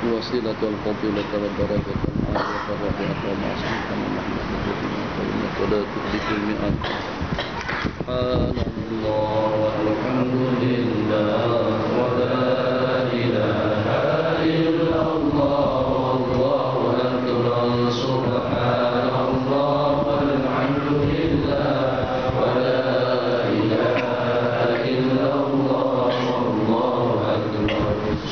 الوسيلة والفضيلة والدرجة العالية والرفعة ومعصومة محمد فإنك لا تخلف المئات. سبحان الله والحمد لله ولا إله إلا الله والله أكبر. سبحان الله والحمد لله ولا إله إلا الله والله أكبر.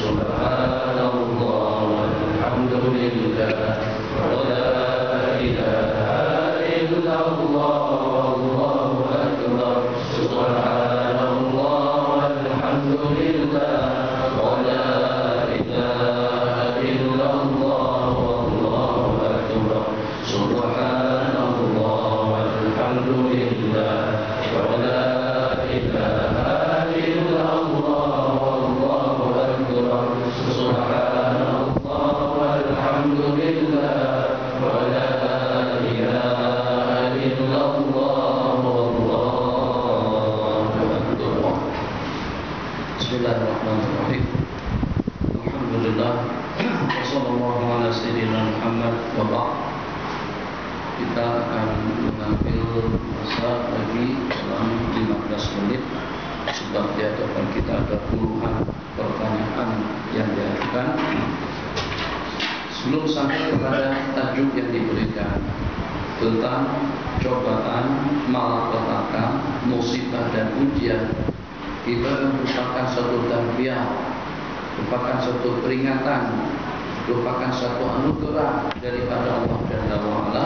سبحان الله والحمد لله ولا إله إلا الله والله أكبر. سبحان الله والحمد لله ولا إله إلا الله والله أكبر. سبحان الله والحمد لله ولا إله إلا الله والله أكبر. سبحان الله والحمد لله ولا إله إلا الله والله أكبر. Bismillahirrahmanirrahim. Alhamdulillah. Wassallallahu ala sayyidina Muhammad wa ba'd. Kita akan mengambil masa lagi dalam 15 menit sebab di hadapan kita ada puluhan pertanyaan yang diajukan. Sebelum sampai kepada tajuk yang diberikan tentang cobaan, malapetaka, musibah dan ujian, kita merupakan satu tarbiyah, merupakan satu peringatan, merupakan satu anugerah daripada Allah Jalla wa'ala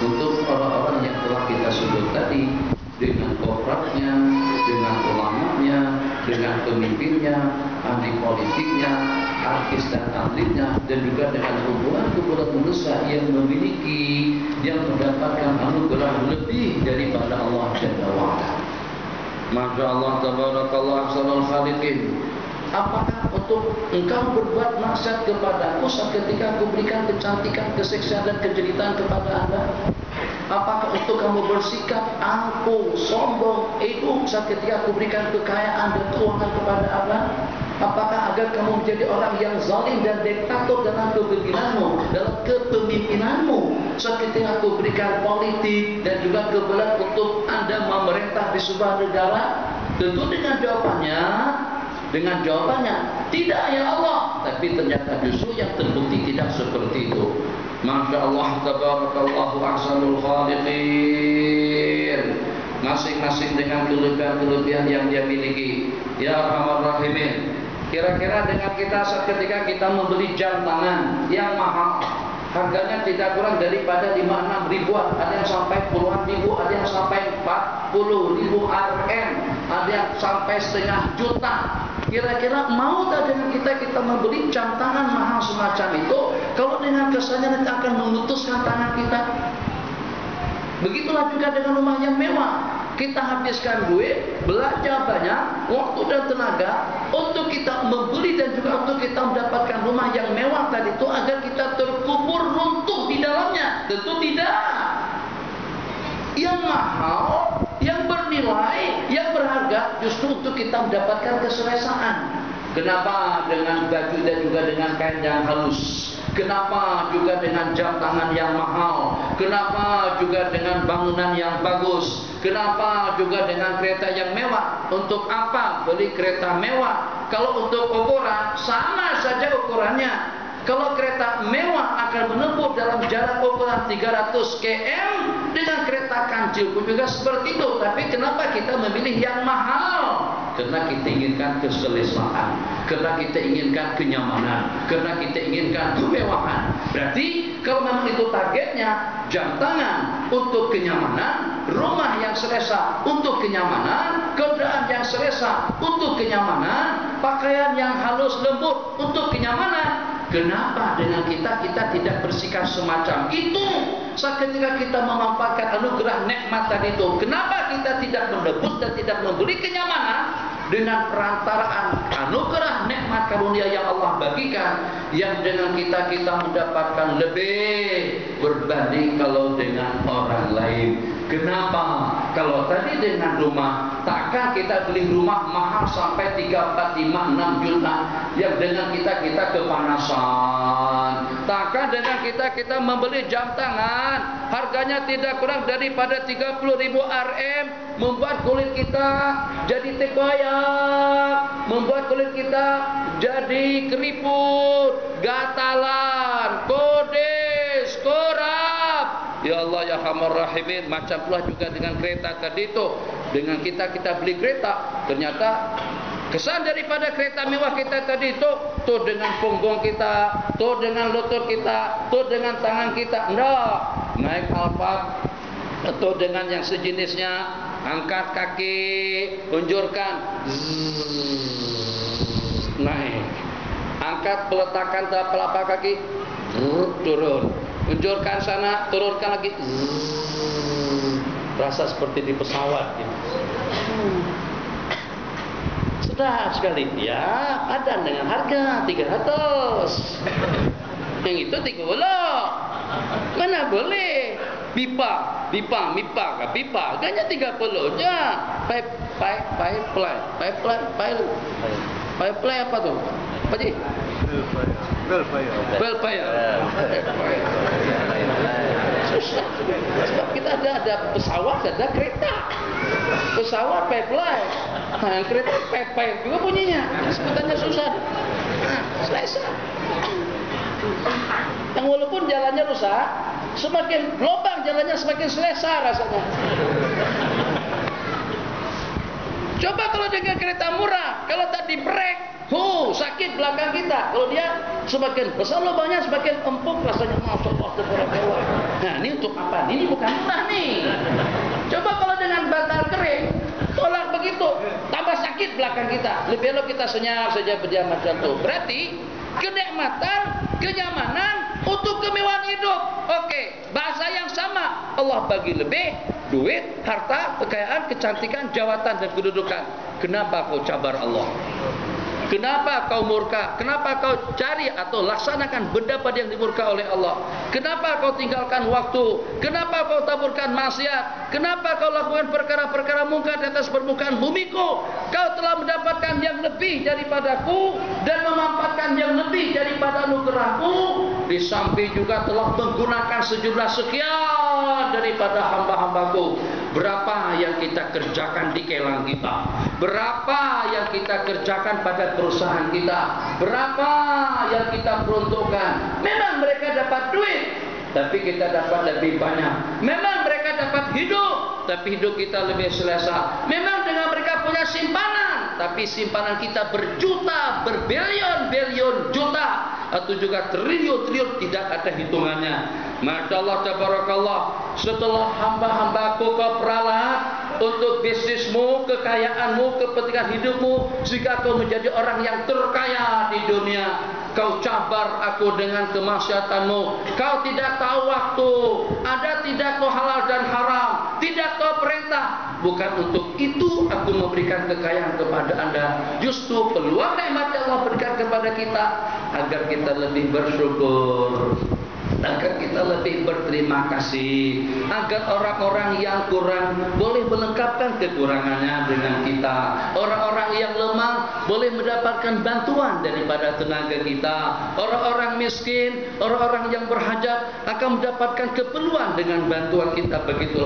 untuk orang-orang yang telah kita sebut tadi, dengan kopratnya, dengan ulamanya, dengan pemimpinnya, ahli politiknya, artis dan atletnya, dan juga dengan kumpulan-kumpulan manusia yang memiliki, yang mendapatkan anugerah lebih daripada Allah Jalla wa'ala. Masya Allah, tabarakallah, ahsanul khaliqin. Apakah untuk engkau berbuat maksiat kepadaku ketika aku berikan kecantikan, keseksian dan kejelitaan kepada anda? Apakah untuk kamu bersikap angkuh, sombong, ego ketika aku berikan kekayaan dan keuangan kepada anda? Apakah agar kamu menjadi orang yang zalim dan diktator dalam kepemimpinanmu, ketika aku berikan politik dan juga kebelat untuk anda memerintah di sebuah negara? Tentu dengan jawabannya tidak ya Allah, tapi ternyata justru yang terbukti tidak seperti itu. Masya Allah, tabarakallahu ahsanul khaliqin. Masing-masing dengan kelebihan-kelebihan yang dia miliki. Ya Arhamar Rahimin. Kira-kira dengan kita ketika kita membeli jam tangan yang mahal, harganya tidak kurang daripada 5-6 ribuan, ada yang sampai puluhan ribu, ada yang sampai 40 ribu Rm, ada yang sampai setengah juta. Kira-kira mau tak dengan kita membeli jam tangan mahal semacam itu, kalau dengan kesannya nanti akan memutuskan tangan kita? Begitulah juga dengan rumah yang mewah. Kita habiskan duit, belanja banyak, waktu dan tenaga untuk kita membeli dan juga untuk kita mendapatkan rumah yang mewah tadi itu agar kita terkubur runtuh di dalamnya. Tentu tidak. Yang mahal, yang bernilai, yang berharga justru untuk kita mendapatkan keselesaan. Kenapa dengan baju dan juga dengan kain yang halus? Kenapa juga dengan jam tangan yang mahal? Kenapa juga dengan bangunan yang bagus? Kenapa juga dengan kereta yang mewah? Untuk apa beli kereta mewah? Kalau untuk ukuran, sama saja ukurannya. Kalau kereta mewah akan menempuh dalam jarak ukuran 300 km, dengan kereta kancil pun juga seperti itu. Tapi kenapa kita memilih yang mahal? Karena kita inginkan keselesaan, karena kita inginkan kenyamanan, karena kita inginkan kemewahan. Berarti kalau memang itu targetnya, jam tangan untuk kenyamanan, rumah yang selesa untuk kenyamanan, kendaraan yang selesa untuk kenyamanan, pakaian yang halus lembut untuk kenyamanan, Kenapa dengan kita tidak bersikap semacam itu? Ketika kita memanfaatkan anugerah nikmat tadi itu, kenapa kita tidak menebus dan tidak memberi kenyamanan dengan perantaraan anugerah nikmat karunia yang Allah bagikan, yang dengan kita mendapatkan lebih berbanding kalau dengan orang lain. Kenapa? Kalau tadi dengan rumah, takkan kita beli rumah mahal sampai 3, 4, 5, 6 juta yang dengan kita kepanasan. Takkan dengan kita membeli jam tangan harganya tidak kurang daripada 30.000 Rm, membuat kulit kita jadi tekoyak, membuat kulit kita jadi keriput, gatalan, kodes, korap. Ya Allah ya Arhamar Rahimin. Macam pula juga dengan kereta tadi itu. Dengan kita beli kereta, ternyata kesan daripada kereta mewah kita tadi itu tuh dengan punggung kita, tuh dengan lutut kita, tuh dengan tangan kita. Enggak, naik Alphard atau dengan yang sejenisnya, angkat kaki, unjurkan, naik. Angkat peletakan telapak kaki, turun. Unjurkan sana, turunkan lagi. Rasa seperti di pesawat gitu. Sedap sekali. Ya, ada dengan harga 300. Yang itu 30. Mana boleh? Pipa, harganya 30 aja. Pipeline apa tuh? Apa sih? Belfire. Susah. Sebab kita ada pesawat, ada kereta. Pesawat pipeline. Nah, kereta pipeline juga bunyinya. Sebutannya susah. Nah, selesai. Yang walaupun jalannya rusak, semakin lubang jalannya semakin selesa rasanya. Coba kalau dengan kereta murah, kalau tadi brek, sakit belakang kita. Kalau dia semakin besar lubangnya, semakin empuk rasanya. Masya Allah. Nah, ini untuk apa? Ini bukan murah nih. Coba kalau dengan bantal kering, tolak begitu, tambah sakit belakang kita. Lebih elok kita senyap saja berdiam macam itu. Berarti kenikmatan, kenyamanan untuk kemewahan hidup. Oke, bahasa yang sama. Allah bagi lebih duit, harta, kekayaan, kecantikan, jawatan dan kedudukan. Kenapa kau cabar Allah? Kenapa kau murka? Kenapa kau cari atau laksanakan benda pada yang dimurka oleh Allah? Kenapa kau tinggalkan waktu? Kenapa kau taburkan maksiat? Kenapa kau lakukan perkara-perkara mungkar di atas permukaan bumiku? Kau telah mendapatkan yang lebih daripadaku dan memanfaatkan yang lebih daripada anugerahku. Di samping juga telah menggunakan sejumlah sekian daripada hamba-hambaku. Berapa yang kita kerjakan di kelang kita? Berapa yang kita kerjakan pada perusahaan kita? Berapa yang kita peruntukkan? Memang mereka dapat duit, tapi kita dapat lebih banyak. Memang mereka dapat hidup, tapi hidup kita lebih selesa. Memang dengan mereka punya simpanan, tapi simpanan kita berjuta, berbilion-bilion juta, atau juga triliun-triliun, tidak ada hitungannya. Masya Allah, tabarakallah. Setelah hamba-hambaku kau peralat untuk bisnismu, kekayaanmu, kepentingan hidupmu, jika kau menjadi orang yang terkaya di dunia, kau cabar aku dengan kemaksiatanmu. Kau tidak tahu waktu, ada tidak kau halal dan haram, tidak kau perintah. Bukan untuk itu aku memberikan kekayaan kepada anda. Justru peluang nikmat yang Allah berikan kepada kita agar kita lebih bersyukur, agar kita lebih berterima kasih, agar orang-orang yang kurang boleh melengkapkan kekurangannya dengan kita. Orang-orang yang lemah boleh mendapatkan bantuan daripada tenaga kita. Orang-orang miskin, orang-orang yang berhajat akan mendapatkan keperluan dengan bantuan kita. Begitu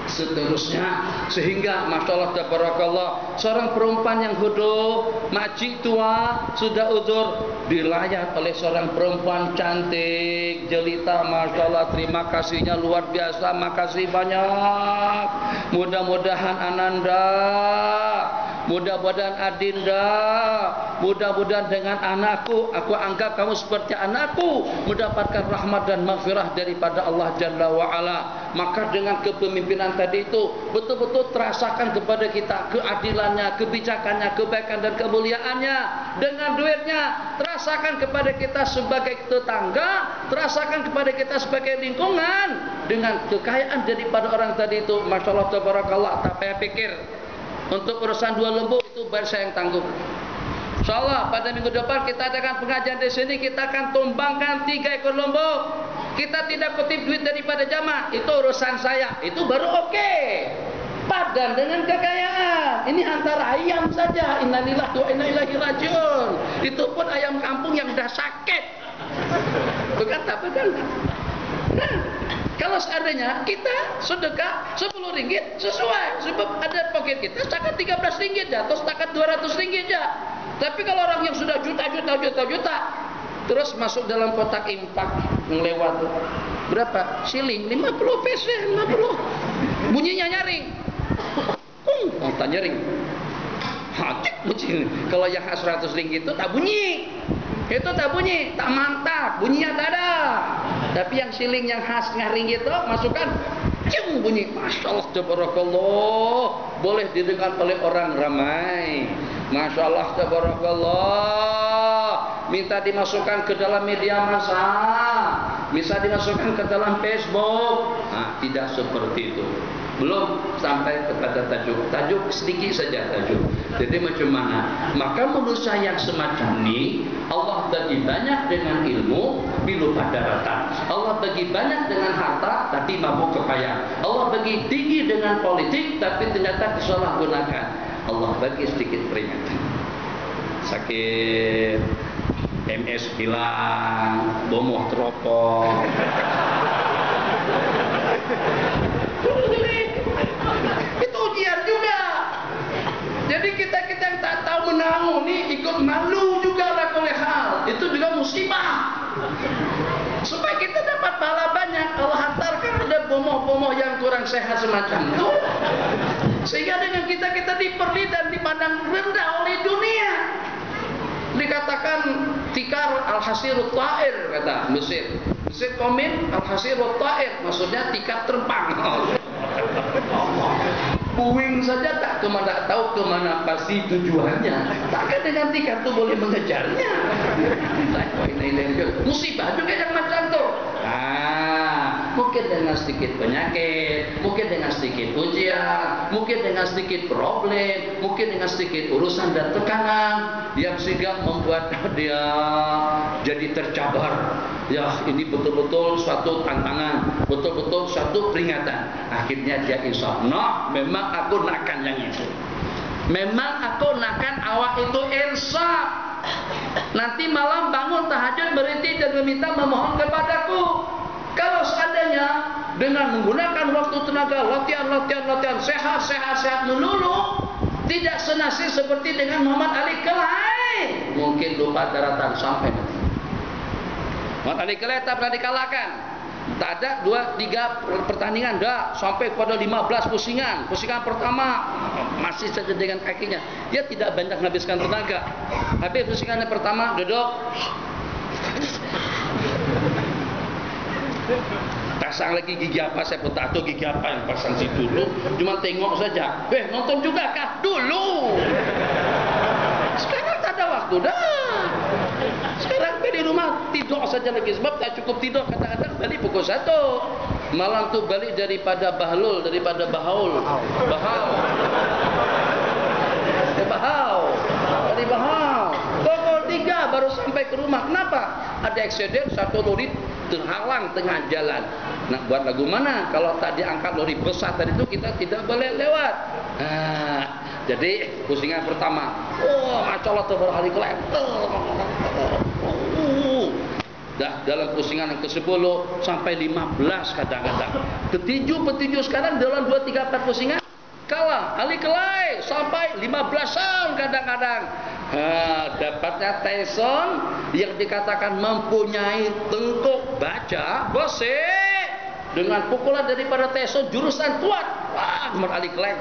seterusnya, sehingga Masya Allah tabarakallah, seorang perempuan yang hudu, makcik tua, sudah uzur, dilayat oleh seorang perempuan cantik, jelita, Masya Allah, terima kasihnya luar biasa, makasih banyak. Mudah-mudahan ananda Mudah-mudahan Adinda, mudah-mudahan dengan anakku, aku anggap kamu seperti anakku, mendapatkan rahmat dan maghfirah daripada Allah Jalla wa'ala. Maka dengan kepemimpinan tadi itu betul-betul terasakan kepada kita keadilannya, kebijakannya, kebaikan dan kemuliaannya. Dengan duitnya terasakan kepada kita sebagai tetangga, terasakan kepada kita sebagai lingkungan. Dengan kekayaan daripada orang tadi itu, Masya Allah tabarakallah, tak payah pikir. Untuk urusan 2 lembu itu biar saya yang tanggung. InsyaAllah pada minggu depan kita adakan pengajian di sini, kita akan tumbangkan 3 ekor lembu. Kita tidak kutip duit daripada jamaah, itu urusan saya, itu baru oke. Padan dengan kekayaan. Ini antara ayam saja. Innalillahi wa inna ilaihi rajiun. Itu pun ayam kampung yang dah sakit. Bukan apa kan? Nah, kalau seandainya kita sedekah 10 ringgit sesuai, sebab ada poket kita setakat 13 ringgit ya, atau setakat 200 ringgit ya. Tapi kalau orang yang sudah juta, terus masuk dalam kotak infak yang lewat tuh, berapa? Siling 50 peso, 50. Bunyinya nyaring. Tak nyaring. Hacik bunyi. Kalau yang 100 ringgit itu tak bunyi. Itu tak bunyi, tak mantap, bunyinya tak ada. Tapi yang siling yang khas ngaring itu masukkan, cium bunyi. Masya Allah, tabarakallah, boleh didengar oleh orang ramai. Masya Allah, tabarakallah. Minta dimasukkan ke dalam media massa, bisa dimasukkan ke dalam Facebook. Nah, tidak seperti itu. Belum sampai kepada tajuk sedikit saja tajuk. Jadi macam mana? Maka manusia yang semacam ini Allah bagi banyak dengan ilmu tapi lupa daratan. Allah bagi banyak dengan harta tapi mabuk kekayaan. Allah bagi tinggi dengan politik tapi ternyata disalahgunakan. Allah bagi sedikit peringatan. Sakit, MS hilang, bomoh teropong. Itu ujian juga. Jadi kita yang tak tahu menahu ni ikut malu juga lah oleh hal. Itu juga musibah. Supaya kita dapat pahala banyak, Allah hantarkan ada bomoh-bomoh yang kurang sehat semacam itu. Sehingga dengan kita diperli dan dipandang rendah oleh dunia. Dikatakan tikar al-hasirut ta'ir, kata Mesir. Mesir komen al-hasirut ta'ir, maksudnya tikar terbang. Puing saja tak tahu kemana pasti tujuannya. Takkan dengan tikar itu boleh mengejarnya. Musibah juga yang macam tu. Mungkin dengan sedikit penyakit, mungkin dengan sedikit ujian, mungkin dengan sedikit problem, mungkin dengan sedikit urusan dan tekanan yang sehingga membuat dia jadi tercabar. Ya, ini betul-betul suatu tantangan, betul-betul suatu peringatan. Akhirnya dia insaf. Nah, memang aku nakkan yang itu. Memang aku nakkan awak itu insaf. Nanti malam bangun tahajud berhenti dan meminta memohon kepadaku. Kalau seandainya dengan menggunakan waktu tenaga latihan sehat melulu, tidak senasib seperti dengan Muhammad Ali Kelai, mungkin lupa daratan sampai nanti. Muhammad Ali Kelai tak pernah dikalahkan. Tak ada 2-3 pertandingan dah sampai pada 15 pusingan. Pusingan pertama masih saja dengan kakinya. Dia tidak banyak menghabiskan tenaga. Habis pusingan yang pertama duduk. Pasang lagi gigi apa, saya pun tak tahu gigi apa yang pasang situ dulu. Cuma tengok saja. Nonton juga kah? Dulu. Sekarang tak ada waktu dah. Sekarang di rumah tidur saja lagi. Sebab tak cukup tidur, kadang-kadang balik pukul 1. Malam tu balik daripada Bahaul. Dari Bahau. Pukul 3 baru sampai ke rumah. Kenapa? Ada eksiden, satu lori terhalang tengah jalan. Nak buat lagu mana? Kalau tak diangkat lori besar tadi itu kita tidak boleh lewat. Jadi pusingan pertama, Masya Allah tabarakallah. Dah dalam pusingan yang ke-10 sampai 15 kadang-kadang. Petinju sekarang dalam 2, 3, 4 pusingan kalah. Ali Kelai sampai 15-an kadang-kadang. Dapatnya Tyson yang dikatakan mempunyai tengkuk baja bosek, dengan pukulan daripada Tyson jurusan kuat. Muhammad Ali Kelai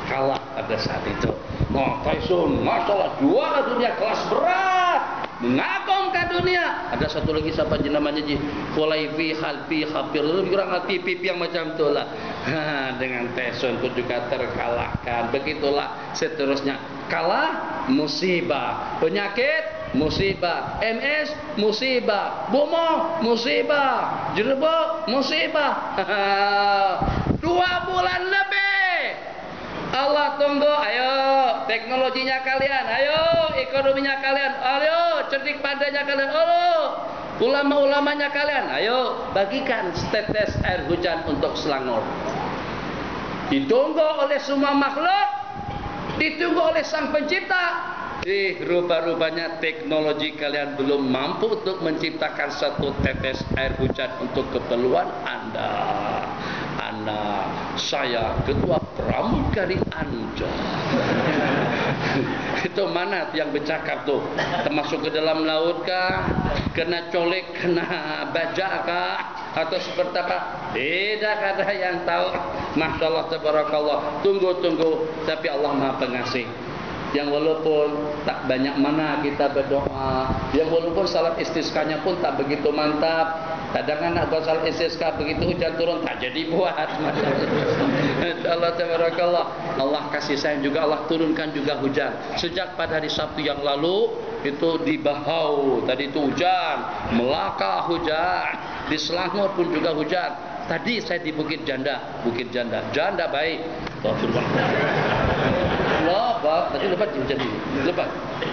kalah pada saat itu. Nah, Tyson, masalah juara dunia kelas berat, mengagumkan dunia. Ada satu lagi siapa namanya Ji? Fulaifi, Halfi, Hafir, lebih kurang pipip yang macam itulah. Dengan Tyson pun juga terkalahkan. Begitulah seterusnya. Kalah, musibah. Penyakit, musibah. MS, musibah. Bomo, musibah. Jerebok, musibah. 2 bulan lebih Allah tunggu, ayo teknologinya kalian, ayo ekonominya kalian, ayo cerdik pandainya kalian, ayo ulama-ulamanya kalian, ayo bagikan setetes air hujan untuk Selangor. Ditunggu oleh semua makhluk, ditunggu oleh Sang Pencipta. Rupa-rupanya teknologi kalian belum mampu untuk menciptakan satu tetes air hujan untuk keperluan Anda. Saya ketua pramugari Anda. Itu mana yang bercakap tuh? Termasuk ke dalam laut kah? Kena colek, kena baja kah? Atau seperti apa? Tidak ada yang tahu. Masya Allah, tabarakallah. Tunggu. Tapi Allah Maha Pengasih. Yang walaupun tak banyak mana kita berdoa, yang walaupun salat istisqanya pun tak begitu mantap. Kadang nak buat salat istisqa begitu hujan turun tak jadi buat. Allah tabarakallah. Allah kasih sayang juga, Allah turunkan juga hujan. Sejak pada hari Sabtu yang lalu itu di Bahau tadi itu hujan, Melaka hujan, di Selangor pun juga hujan. Tadi saya di Bukit Janda, janda baik. Lebat, tadi lebat hujan ini.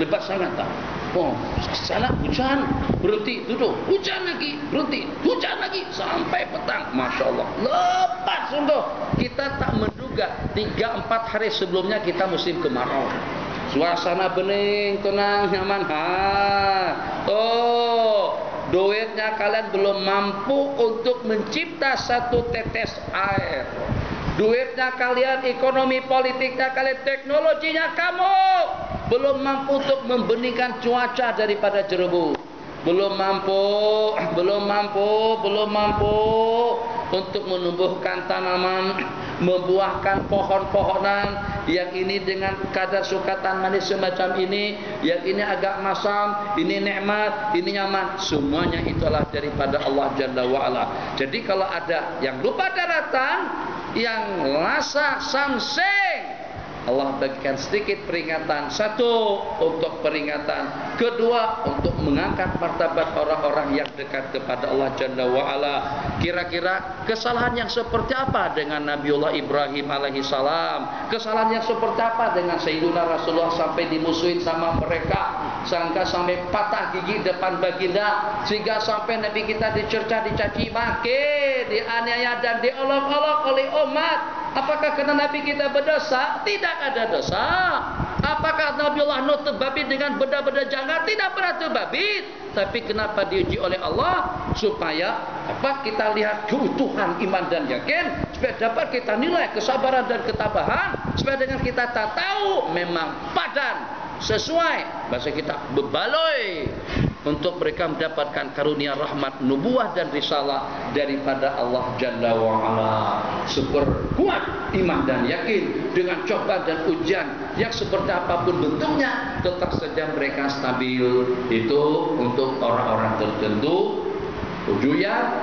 Lebat sangat tak. Oh, sana hujan, berhenti, duduk, hujan lagi, berhenti, hujan lagi sampai petang. Masya Allah, lebat sungguh. Kita tak menduga 3-4 hari sebelumnya kita musim kemarau. Suasana bening, tenang, nyaman. Duitnya kalian belum mampu untuk mencipta satu tetes air. Duitnya kalian, ekonomi politiknya kalian, teknologinya kamu belum mampu untuk membeningkan cuaca daripada Jerebu. Belum mampu untuk menumbuhkan tanaman, membuahkan pohon-pohonan yang ini dengan kadar sukatan manis semacam ini, yang ini agak masam, ini nikmat, ini nyaman. Semuanya itulah daripada Allah Jalla wa'ala. Jadi kalau ada yang lupa daratan, yang rasa samseng, Allah bagikan sedikit peringatan. Satu, untuk peringatan. Kedua, untuk mengangkat martabat orang-orang yang dekat kepada Allah Jalla wa'ala. Kira-kira kesalahan yang seperti apa dengan Nabiullah Ibrahim alaihi salam? Kesalahan yang seperti apa dengan Sayyidina Rasulullah sampai dimusuhin sama mereka, sehingga sampai patah gigi depan baginda, sehingga sampai Nabi kita dicerca, dicaci maki, dianiaya dan diolok-olok oleh umat. Apakah karena Nabi kita berdosa? Tidak ada dosa. Apakah Nabiullah Nuh terbabit dengan benda-benda janggal? Tidak pernah terbabit. Tapi kenapa diuji oleh Allah? Supaya dapat kita lihat keutuhan iman dan yakin, supaya dapat kita nilai kesabaran dan ketabahan, supaya dengan kita tak tahu memang padan sesuai bahasa kita bebaloi untuk mereka mendapatkan karunia rahmat nubuah dan risalah daripada Allah Jalla wa'ala. Super kuat iman dan yakin dengan cobaan dan ujian yang seperti apapun bentuknya, tetap saja mereka stabil. Itu untuk orang-orang tertentu. Ujian,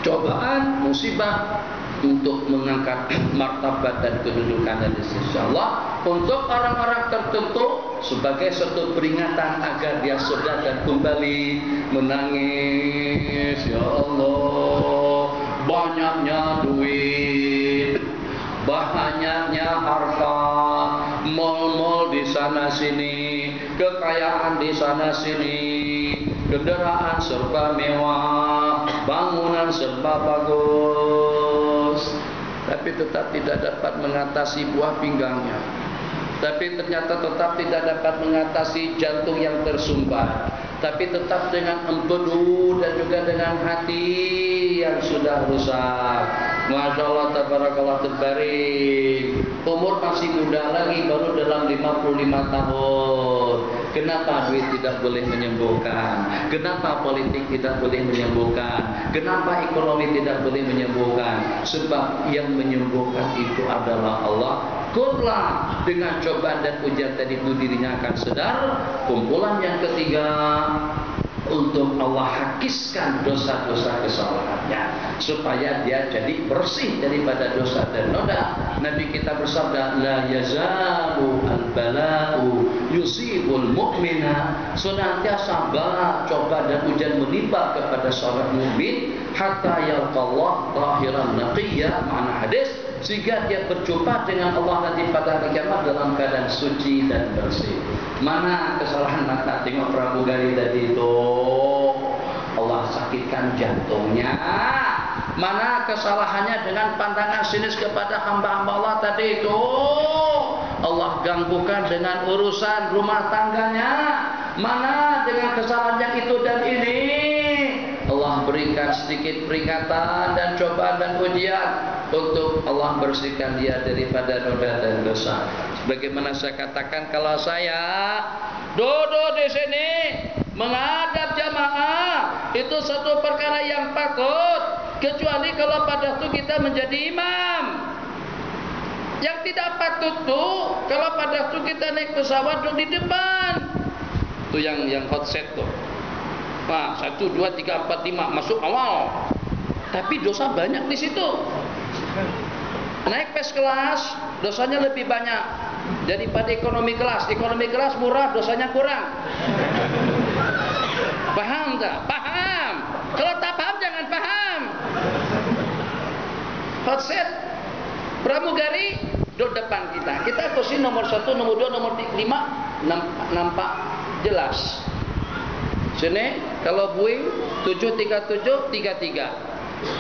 cobaan, musibah untuk mengangkat martabat dan kedudukan di sisi Allah. Untuk orang-orang tertentu sebagai satu peringatan agar dia sadar dan kembali menangis. Ya Allah, banyaknya duit, banyaknya harta, mal-mal di sana sini, kekayaan di sana sini, kendaraan serba mewah, bangunan serba bagus, tapi tetap tidak dapat mengatasi buah pinggangnya. Tapi ternyata tetap tidak dapat mengatasi jantung yang tersumbat. Tapi tetap dengan empedu dan juga dengan hati yang sudah rusak. Masya Allah, tabarakallah, terbaring. Umur masih muda lagi, baru dalam 55 tahun. Kenapa duit tidak boleh menyembuhkan? Kenapa politik tidak boleh menyembuhkan? Kenapa ekonomi tidak boleh menyembuhkan? Sebab yang menyembuhkan itu adalah Allah Tafakurlah dengan cobaan dan ujian tadi itu dirinya akan sadar. Kumpulan yang ketiga, untuk Allah hakiskan dosa-dosa kesalahannya supaya dia jadi bersih daripada dosa dan noda. Nabi kita bersabda, la yazalu al-bala'u yusibul mu'mina, senantiasa bala, coba dan ujian menimpa kepada seorang mukmin hatta yalqallah tahiran naqiyya, makna hadis, sehingga dia berjumpa dengan Allah nanti pada hari kiamat dalam keadaan suci dan bersih. Mana kesalahan mata? Tengok pramugari tadi itu, Allah sakitkan jantungnya. Mana kesalahannya dengan pandangan sinis kepada hamba-hamba Allah tadi itu, Allah ganggukan dengan urusan rumah tangganya. Mana dengan kesalahan yang itu dan ini, Allah berikan sedikit peringatan dan cobaan dan ujian untuk Allah bersihkan dia daripada noda dan dosa. Bagaimana saya katakan, kalau saya duduk di sini menghadap jamaah itu satu perkara yang patut, kecuali kalau pada waktu kita menjadi imam. Yang tidak patut tuh kalau pada waktu kita naik pesawat duduk di depan. Itu yang hot set tuh. Nah, 1, 2, 3, 4, 5 masuk awal. Tapi dosa banyak di situ. Naik first kelas dosanya lebih banyak daripada ekonomi kelas. Ekonomi kelas murah, dosanya kurang. Paham tak? Paham. Kalau tak paham jangan paham. Hot set pramugari duduk depan kita. Kita kursi nomor 1, nomor 2, nomor 5 nampak jelas. Sini kalau Boeing 737 33.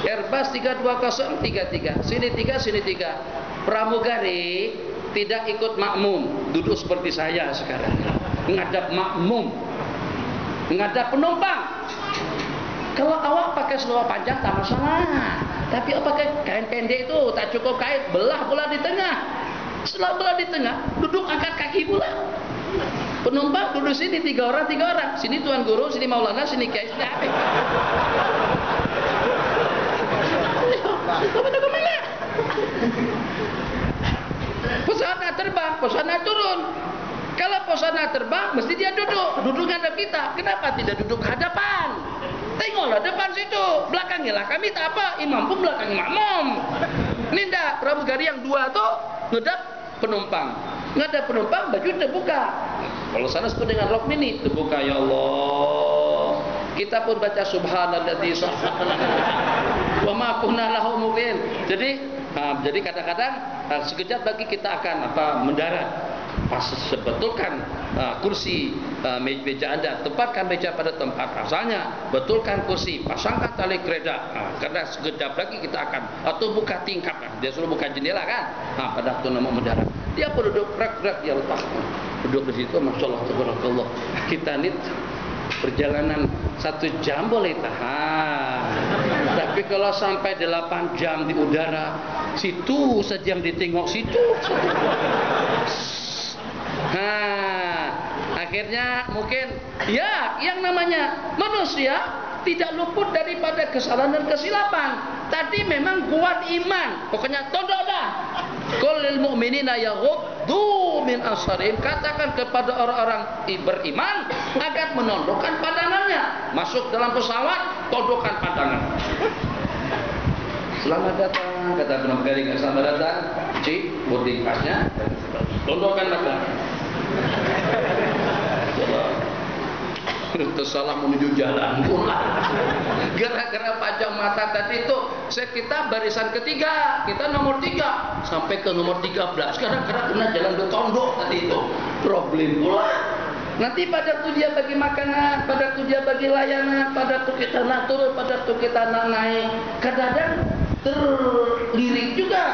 Airbus 320 33. Sini 3, sini 3. Pramugari tidak ikut makmum, duduk seperti saya sekarang. Ngadap makmum. Ngadap penumpang. Kalau awak pakai seluar panjang tak masalah. Tapi awak pakai kain pendek itu tak cukup kain, belah pula di tengah. Setelah belah di tengah, duduk angkat kaki pula. Penumpang duduk sini 3 orang. Sini tuan guru, sini maulana, sini kiai, sini habib. Kau pada kemana? Pesawat terbang, pesawat turun. Kalau pesawat terbang, mesti dia duduk. Duduk ngadap kita. Kenapa tidak duduk hadapan? Tengoklah depan situ, belakangnya lah kami tak apa. Imam pun belakang makmum. Ini ndak pramugari yang 2 tuh ngedap penumpang. Ngadap penumpang baju terbuka. Kalau sana sebut dengan rok mini terbuka, ya Allah. Kita pun baca subhanalladzi wa ma kunna lahu muqin. Jadi kadang-kadang sekejap lagi kita akan mendarat. Pas sebetulkan kursi meja Anda, tempatkan meja pada tempat asalnya, betulkan kursi, pasangkan tali kereta. Karena sekejap lagi kita akan atau buka tingkap, dia suruh buka jendela kan. Pada waktu mau mendarat, dia pun duduk rak-rak, dia lepas duduk di situ. Masya Allah, tabarakallah. Kita ini perjalanan 1 jam boleh tahan, tapi kalau sampai 8 jam di udara, situ saja yang ditengok situ. Akhirnya mungkin ya yang namanya manusia tidak luput daripada kesalahan dan kesilapan. Tadi memang kuat iman, pokoknya tunduk dah. Qul lil mu'minina yaghuddu min absarihim, katakan kepada orang-orang beriman agar menundukkan pandangannya. Masuk dalam pesawat, tundukkan pandangan. Selamat datang, kata pramugari, selamat datang. Cik, boarding pass-nya, tundukkan pandangan. Tersalah menuju jalan pula. Gara-gara pajang mata tadi itu, kita barisan ketiga, kita nomor 3 sampai ke nomor 13. Gara-gara kena jalan bertondok tadi itu, problem pula. Nanti pada waktu dia bagi makanan, pada waktu dia bagi layanan, pada waktu kita nak turun, pada waktu kita nak naik, kadang-kadang terlirik juga.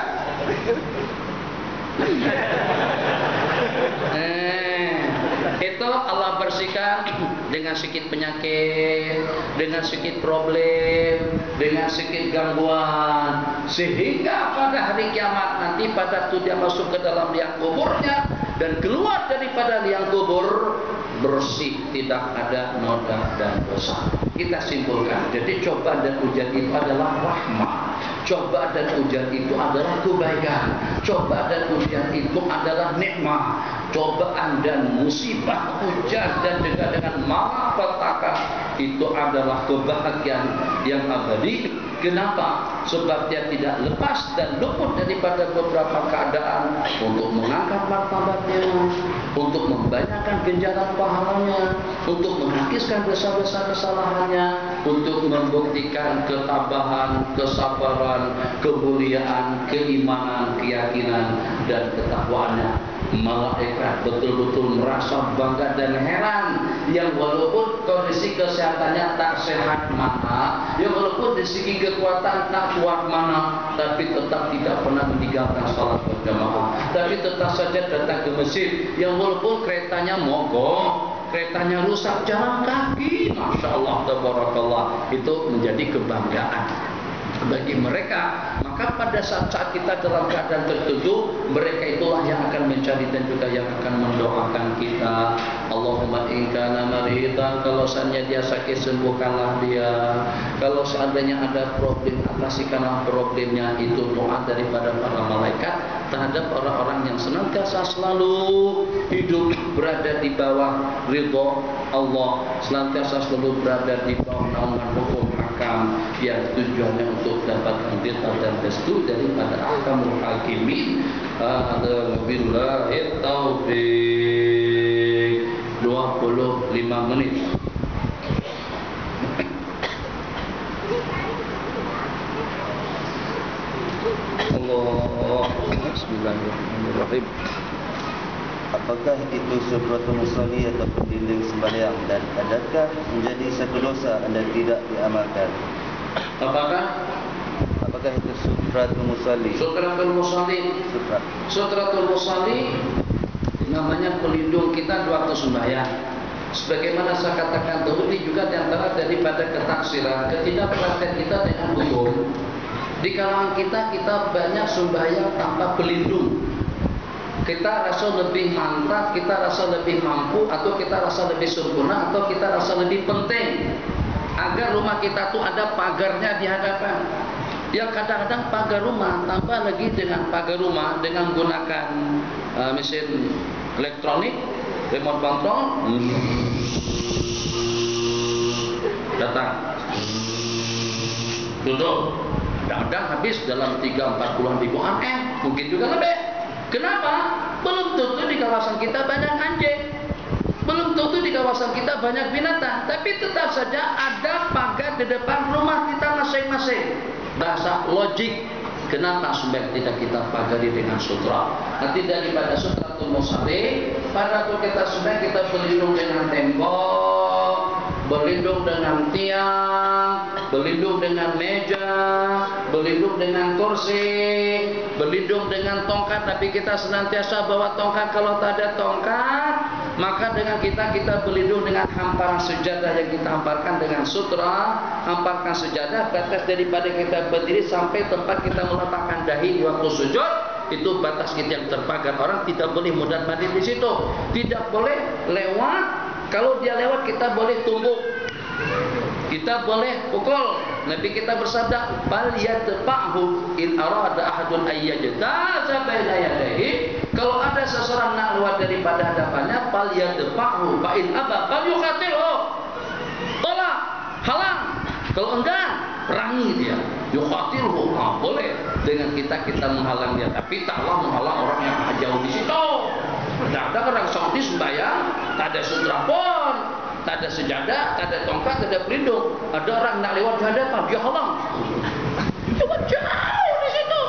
Itu Allah bersihkan dengan sedikit penyakit, dengan sedikit problem, dengan sedikit gangguan, sehingga pada hari kiamat nanti pada waktu dia masuk ke dalam liang kuburnya dan keluar daripada liang kubur bersih, tidak ada noda dan dosa. kita simpulkan. Jadi cobaan dan ujian itu adalah rahmah. Cobaan dan ujian itu adalah kebaikan. Cobaan dan ujian itu adalah nikmat. Cobaan dan musibah, ujian dan juga dengan malapetaka itu adalah kebahagiaan yang abadi. Kenapa? Sebab dia tidak lepas dan luput daripada beberapa keadaan untuk mengangkat martabatnya, untuk membanyakan ganjaran pahalanya, untuk menghapuskan dosa-dosa kesalahannya, untuk membuktikan ketabahan, kesabaran, kemuliaan, keimanan, keyakinan, dan ketakwaannya. Malaikat betul-betul merasa bangga dan heran, yang walaupun kondisi kesehatannya tak sehat mana, yang walaupun dari segi kekuatan tak kuat mana, tapi tetap tidak pernah meninggalkan salat berjamaah, tapi tetap saja datang ke masjid, yang walaupun keretanya mogok, keretanya rusak, jalan kaki, masya Allah, tabarakallah, itu menjadi kebanggaan bagi mereka. Maka pada saat-saat kita dalam keadaan tertentu, mereka itulah yang akan mencari dan juga yang akan mendoakan kita. Allahumma in kana maridan, kalau seandainya dia sakit, sembuhkanlah dia. Kalau seandainya ada problem, atasikanlah problemnya. Itu doa daripada para malaikat terhadap orang-orang yang senantiasa selalu hidup berada di bawah ridha Allah, senantiasa selalu berada di bawah naungan hukum hakam yang tujuannya untuk dapatkan ridha dan restu daripada ahkamul hakimin. Billahi taufiq. 25 menit. Allah. Bismillahirrahmanirrahim. Apakah itu sufratul musalli atau pendinding sembahyang, dan adakah menjadi satu dosa anda tidak diamalkan? Apakah itu sufratul musalli? Sutratul musalli. Sutratul musalli namanya pelindung kita waktu sembahyang. Sebagaimana saya katakan dahulu, ini juga diantara daripada ketaksiran, ketidakpraktek kita dengan hukum. Di kalangan kita banyak sembahyang tanpa pelindung. Kita rasa lebih mantap, kita rasa lebih mampu, atau kita rasa lebih sempurna, atau kita rasa lebih penting agar rumah kita tuh ada pagarnya di hadapan. Ya kadang-kadang pagar rumah, tambah lagi dengan pagar rumah dengan menggunakan mesin elektronik, remote control, datang, duduk, kadang-kadang habis dalam 3-4 bulan ribuan, mungkin juga lebih. Kenapa? Belum tentu di kawasan kita banyak anjing, belum tentu di kawasan kita banyak binatang, tapi tetap saja ada pagar di depan rumah kita masing-masing. Bahasa logik, kenapa sembahyang tidak kita pagari dengan sutra? Nanti daripada sutratul musalli, pada waktu kita sembahyang kita berlindung dengan tembok, berlindung dengan tiang, berlindung dengan meja, berlindung dengan kursi, berlindung dengan tongkat. Tapi kita senantiasa bawa tongkat. Kalau tak ada tongkat, maka dengan kita berlindung dengan hamparan sejadah yang kita hamparkan dengan sutra. Hamparkan sejadah batas daripada kita berdiri sampai tempat kita meletakkan dahi di waktu sujud. Itu batas kita yang terpagar. Orang tidak boleh mundar-mandir di situ, tidak boleh lewat. Kalau dia lewat kita boleh tumbuk, kita boleh pukul. Nabi kita bersabda, "Fal yatba'hu in arada ahadun ayyajtaza baina yadayhi." Kalau ada seseorang nak lewat daripada hadapannya, fal yatba'hu fa in aba fal yuqatilhu. Tolak, halang. Kalau enggak, perangi dia. Yuqatilhu. Boleh dengan kita menghalang dia, tapi taklah menghalang orang yang jauh di situ. Ada orang Saudi sembahyang, tak ada sutra pun, tak ada sejadah, tak ada tongkat, tak ada pelindung. Ada orang nak lewat di hadapan, dia halang. Cuma jauh di situ.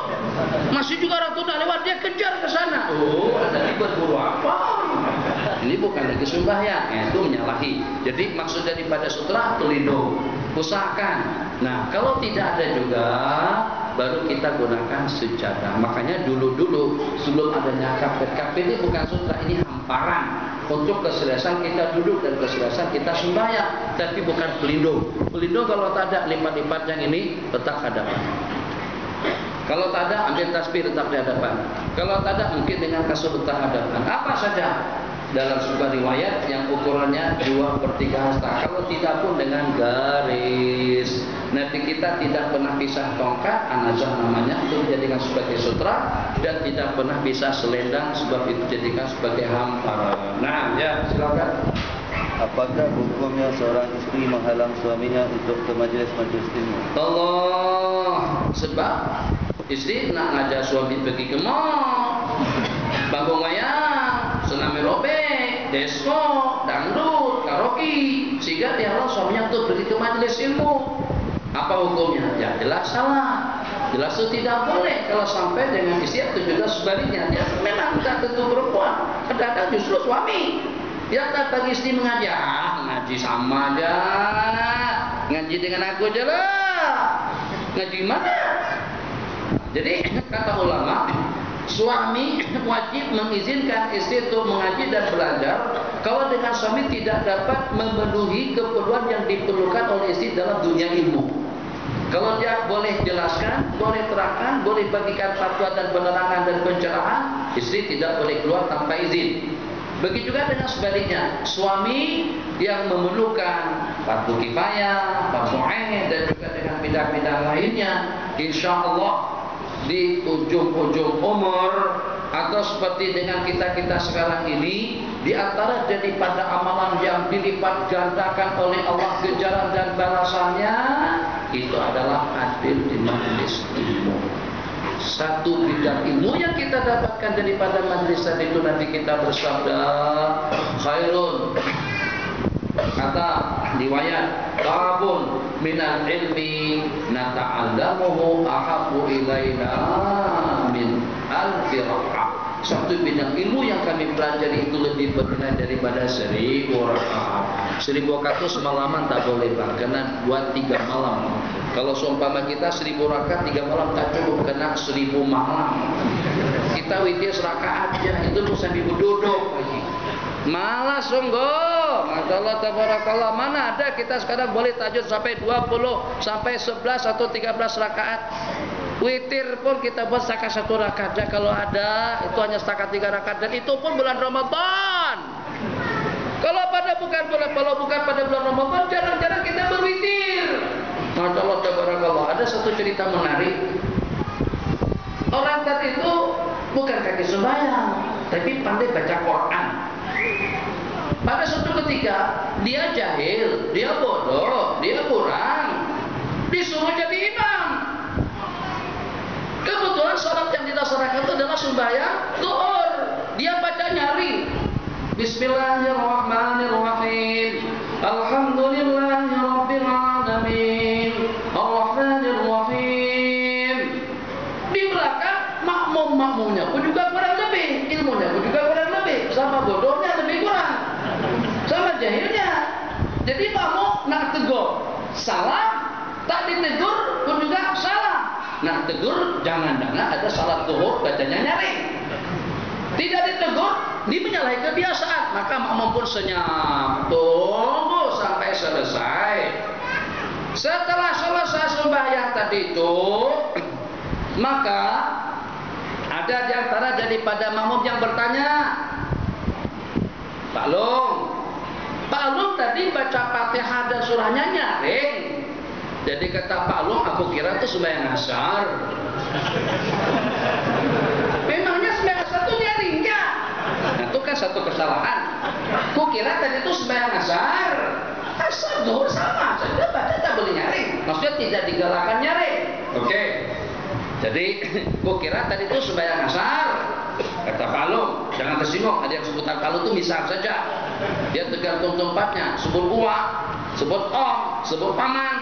Masih juga orang tu nak lewat, dia kejar ke sana. Oh, tadi berburu apa? Ini bukan lagi sembahyang, itu menyalahi. Jadi maksud daripada sutra pelindung, usahakan. Nah, kalau tidak ada juga, baru kita gunakan sejadah. Makanya dulu-dulu sebelum adanya karpet ini bukan sutra, ini hamparan untuk keseriusan kita duduk dan keseriusan kita sembahyang, tapi bukan pelindung. Pelindung kalau tak ada, lipat-lipat yang ini tetap hadapan. Kalau tak ada, ambil tasbih tetap di hadapan. Kalau tak ada, mungkin dengan kasut tetap hadapan. Apa saja dalam sebuah riwayat yang ukurannya 2/3 hasta. Kalau tidak pun dengan garis. Nabi kita tidak pernah pisah tongkat, anazah namanya, untuk dijadikan sebagai sutra, dan tidak pernah pisah selendang sebab itu dijadikan sebagai hamparan. Nah, ya silakan. Apakah hukumnya seorang istri menghalang suaminya untuk ke majlis-majlis ilmu? Allah, sebab istri nak ngajak suami pergi ke mall, panggung wayang, senam aerobik, disco, dangdut, karaoke, sehingga dia harus suaminya untuk pergi ke majelis ilmu. Apa hukumnya? Ya jelas salah. Jelas itu tidak boleh. Kalau sampai dengan istri itu juga sebaliknya. Dia memang tidak tentu perempuan. Kadang-kadang justru suami. Dia tak bagi istri mengaji. Ngaji sama aja. Ngaji dengan aku aja lah. Ngaji mana? Jadi kata ulama, suami wajib mengizinkan istri untuk mengaji dan belajar kalau dengan suami tidak dapat memenuhi keperluan yang diperlukan oleh istri dalam dunia ilmu. Kalau dia boleh jelaskan, boleh terangkan, boleh bagikan fatwa dan penerangan dan pencerahan, istri tidak boleh keluar tanpa izin. Begitu juga dengan sebaliknya, suami yang memerlukan fardu kifayah, fardu ain, dan juga dengan bidang-bidang lainnya, insya Allah di ujung-ujung umur atau seperti dengan kita-kita sekarang ini, di antara daripada amalan yang dilipat gandakan oleh Allah ganjaran dan balasannya, itu adalah hadir di majelis ilmu. Satu bidang ilmu yang kita dapatkan daripada majelis tadi itu, nanti kita bersabda khairun, kata riwayat, babun minal ilmi nata'allamuhu ahabbu ilaina min alfi raka'ah. Satu bidang ilmu yang kami pelajari itu lebih bernilai daripada 1000 rakaat. 1000 rakaat itu semalaman tak boleh bang, kena 2-3 malam. Kalau seumpama kita 1000 rakaat 3 malam tak cukup, kena 1000 malam. Kita witir serakaat aja, itu tuh sambil duduk. Malas sungguh. Masya Allah tabarakallah. Mana ada kita sekarang boleh tahajud sampai 20, sampai 11 atau 13 rakaat. Witir pun kita buat setakat 1 rakaat aja kalau ada, itu hanya setakat 3 rakaat, dan itu pun bulan Ramadan. Kalau bukan pada bulan Ramadan, jarang-jarang kita berwitir. Masya Allah tabarakallah. Ada satu cerita menarik. Orang tadi itu bukan kaki sembahyang, tapi pandai baca Quran. Pada suatu ketika dia jahil, dia bodoh, dia kurang, disuruh jadi imam. Kebetulan salat yang dilaksanakan itu adalah sembahyang zuhur. Dia baca nyari, Bismillahirrahmanirrahim, Alhamdulillahirabbil alamin, Arrahmanirrahim. Di belakang makmum-makmumnya pun juga kurang lebih, ilmunya pun juga kurang lebih, sama bodohnya lebih kurang, sama jahilnya. Jadi makmum nak tegur salah, tak ditegur pun juga salah. Nak tegur jangan-jangan ada salat zuhur bacanya nyaring. Tidak ditegur, dia menyalahi kebiasaan. Maka makmum pun senyap, tunggu sampai selesai. Setelah selesai sembahyang tadi itu, maka ada di antara daripada makmum yang bertanya, Pak Long tadi baca Fatihah dan surahnya nyaring. Jadi kata Pak Long, aku kira itu sembahyang asar. Memangnya sembahyang asar itu nyaring ya? Nah, itu kan satu kesalahan. Aku kira tadi itu sembahyang asar. Asar zuhur sama saja, baca tak boleh nyaring. Maksudnya tidak digalakkan nyaring. Oke. Jadi, aku kira tadi itu sembahyang asar. Kata Pak Long, jangan tersinggung. Ada yang sebutan Pak Long itu misal saja. Dia tergantung tempatnya. Sebut uak, sebut om, sebut paman,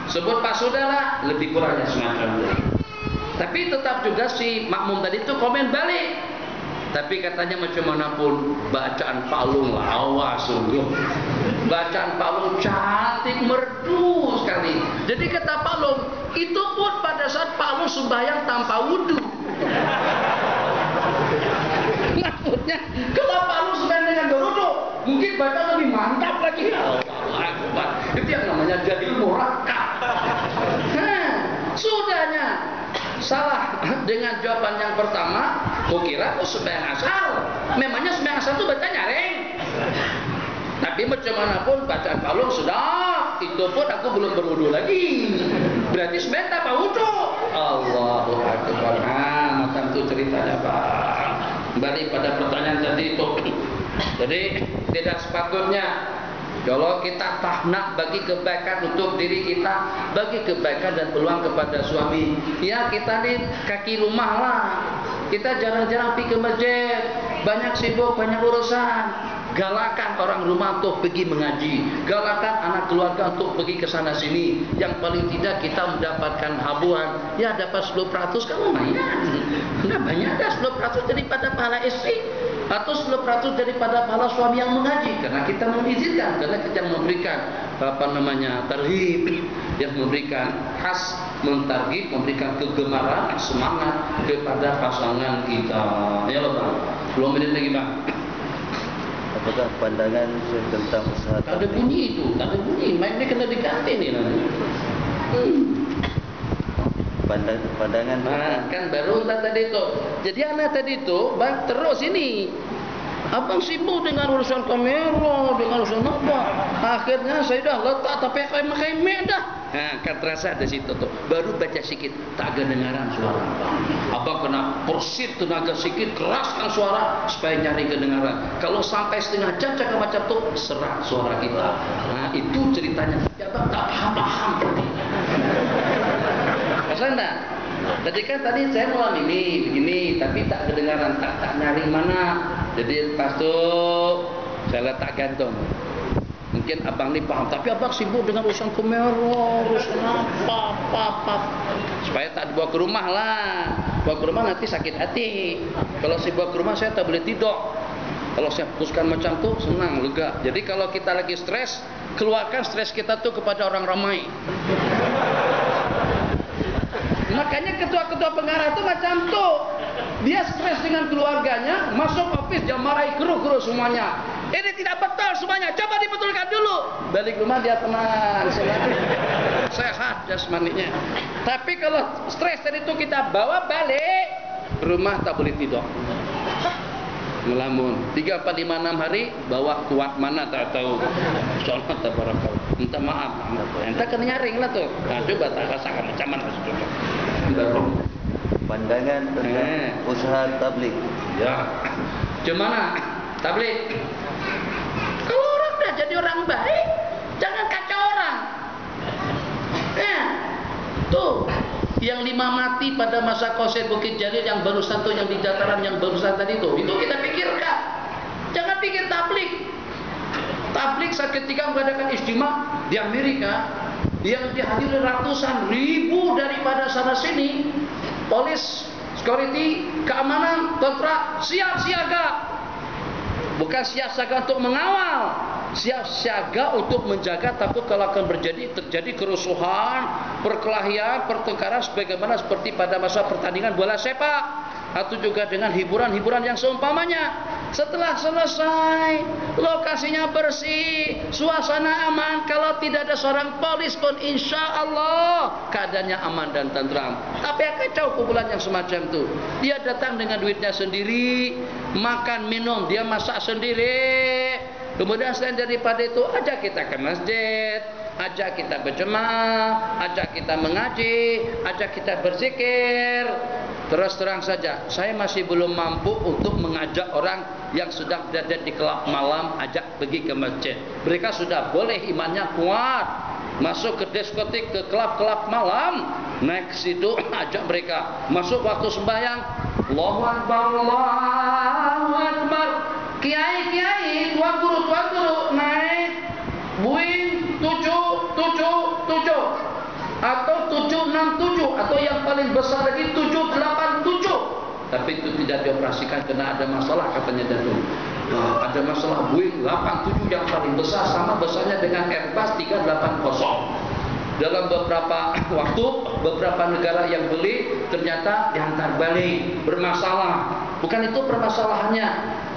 sebut pak saudara, lebih kurangnya semacam itu. Tapi tetap juga si makmum tadi itu komen balik. Tapi katanya macam manapun, bacaan Pak Long lawa sungguh. Bacaan Pak Long cantik, merdu sekali. Jadi kata Pak Long, itu pun pada saat Pak Long sembahyang tanpa wudu. Maksudnya, kalau Pak Long sembahyang dengan berwudu, mungkin baca lebih mantap lagi. Itu yang namanya jadi murakab. Sudahnya salah dengan jawaban yang pertama. Kukira aku sembahyang asar. Memangnya sembahyang asar itu baca nyaring. Tapi bagaimanapun bacaan palung sudah, itu pun aku belum berwudu lagi. Berarti sembahyang tanpa wudu. Allahu Akbar. Macam itu ceritanya, Pak. Kembali pada pertanyaan tadi itu. Jadi tidak sepatutnya kalau kita nak bagi kebaikan untuk diri kita, bagi kebaikan dan peluang kepada suami. Ya kita nih kaki rumah lah. Kita jarang-jarang pergi ke masjid, banyak sibuk, banyak urusan. Galakan orang rumah untuk pergi mengaji, galakan anak keluarga untuk pergi ke sana sini. Yang paling tidak kita mendapatkan habuan. Ya dapat 10% kan lumayan. Enggak banyak dah 10% daripada pahala istri atau 10% daripada pahala suami yang mengaji. Karena kita mengizinkan, karena kita memberikan tarhib, yang memberikan khas, mentarhib, memberikan kegemaran, semangat kepada pasangan kita. Ya Bang. 10 menit lagi Bang. Apakah pandangan tentang usaha tak ada bunyi itu, tak ada bunyi. Mic ni kena diganti ni nanti. Pandangan kan baru tadi tu. Jadi anak tadi tu bang terus ini. Abang sibuk dengan urusan kamera, dengan urusan apa. Akhirnya saya dah letak tapi kemeh dah. Kan terasa di situ tu. Baru baca sikit, tak kedengaran suara. Abang kena persit tenaga sikit, keraskan suara supaya nyari kedengaran. Kalau sampai setengah jam cakap macam tu, serak suara kita. Itu ceritanya. Abang tak paham. Pasal tak? Jadi kan tadi saya malam ini begini, tapi tak kedengaran, tak nyari mana. Jadi lepas tu saya letak gantung. Mungkin abang ni paham, tapi abang sibuk dengan urusan kamera, urusan apa. Supaya tak dibawa ke rumah lah. Bawa ke rumah nanti sakit hati. Kalau saya bawa ke rumah saya tak boleh tidur. Kalau saya putuskan macam tu senang, lega. Jadi kalau kita lagi stres, keluarkan stres kita tu kepada orang ramai. Makanya ketua-ketua pengarah tu macam tu. Dia stres dengan keluarganya, masuk office dia marahi kru-kru semuanya. Ini tidak betul semuanya, coba dibetulkan dulu. Balik rumah dia tenang, sehat jasmaninya. Tapi kalau stres tadi itu kita bawa balik, rumah tak boleh tidur. Melamun 3, 4, 5, 6 hari bawa kuat mana tak tahu. Insyaallah tabarakallah. Minta maaf. Entah kena nyaring lah tu. Coba tak rasakan macam mana coba. Pandangan tentang usaha tabligh. Ya. Macam mana tabligh? Kalau orang dah jadi orang baik, jangan kacau orang. Tuh yang 5 mati pada masa Qasir Bukit Jalil yang barusan tu, yang di dataran yang barusan tadi tu, itu kita pikirkan. Jangan pikir tabligh. Tabligh seketika mengadakan istimewa di Amerika yang dihadiri ratusan ribu daripada sana sini. Polis, security, keamanan, tentera siap siaga. Bukan siap siaga untuk mengawal, siap siaga untuk menjaga, takut kalau akan terjadi kerusuhan, perkelahian, pertengkaran sebagaimana seperti pada masa pertandingan bola sepak atau juga dengan hiburan-hiburan yang seumpamanya. Setelah selesai, lokasinya bersih, suasana aman, kalau tidak ada seorang polis pun insya Allah keadaannya aman dan tentram. Tapi kacau kumpulan yang semacam itu. Dia datang dengan duitnya sendiri, makan minum dia masak sendiri. Kemudian selain daripada itu, ajak kita ke masjid, ajak kita berjemaah, ajak kita mengaji, ajak kita berzikir. Terus terang saja, saya masih belum mampu untuk mengajak orang yang sedang berada di kelab malam, ajak pergi ke masjid. Mereka sudah boleh, imannya kuat, masuk ke diskotik, ke kelab-kelab malam, naik ke situ, ajak mereka. Masuk waktu sembahyang, Allahu Akbar, Allahu Akbar. Kiai, tuan guru, naik, buing 777 atau 767 atau yang paling besar lagi 787. Tapi itu tidak dioperasikan karena ada masalah katanya Datuk. Ada masalah Boeing 87 yang paling besar sama besarnya dengan Airbus 380. Dalam beberapa waktu, beberapa negara yang beli ternyata dihantar balik, bermasalah. Bukan itu permasalahannya.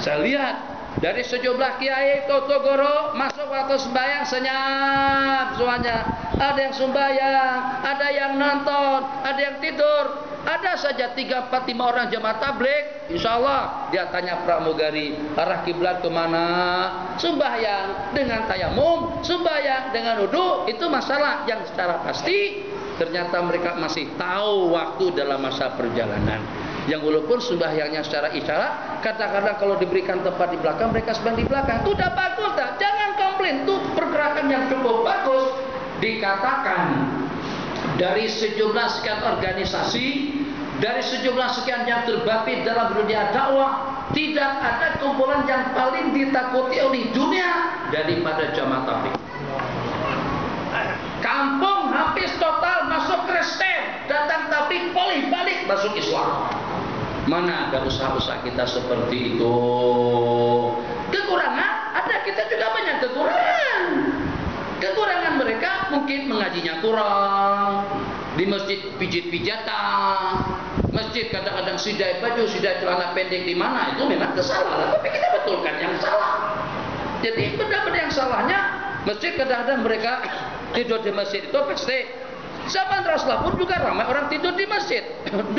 Saya lihat dari sejumlah kiai Totogoro masuk waktu sembahyang senyap semuanya. Ada yang sembahyang, ada yang nonton, ada yang tidur. Ada saja 3, 4, 5 orang jemaah tabligh, insya Allah dia tanya pramugari, arah kiblat kemana, sembahyang dengan tayamum, sembahyang dengan wudu, itu masalah yang secara pasti ternyata mereka masih tahu waktu dalam masa perjalanan. Yang walaupun sembahyangnya secara isyarat, kadang-kadang kalau diberikan tempat di belakang, mereka sembahyang di belakang. Itu udah bagus dah, jangan komplain. Itu pergerakan yang cukup bagus. Dikatakan dari sejumlah sekian organisasi, dari sejumlah sekian yang terbapit dalam dunia dakwah, tidak ada kumpulan yang paling ditakuti oleh dunia daripada jamaah tabligh. Kampung habis total masuk Kristen, datang tabligh pulih balik masuk Islam. Mana ada usaha-usaha kita seperti itu? Kekurangan ada, kita juga banyak kekurangan. Kekurangan mereka mungkin mengajinya kurang, di masjid pijit-pijatan, masjid kadang-kadang sidai baju, sidai celana pendek di mana, itu memang kesalahan. Tapi kita betulkan yang salah. Jadi benda-benda yang salahnya, masjid kadang-kadang mereka tidur di masjid itu pasti. Zaman Rasulullah pun juga ramai orang tidur di masjid. 2,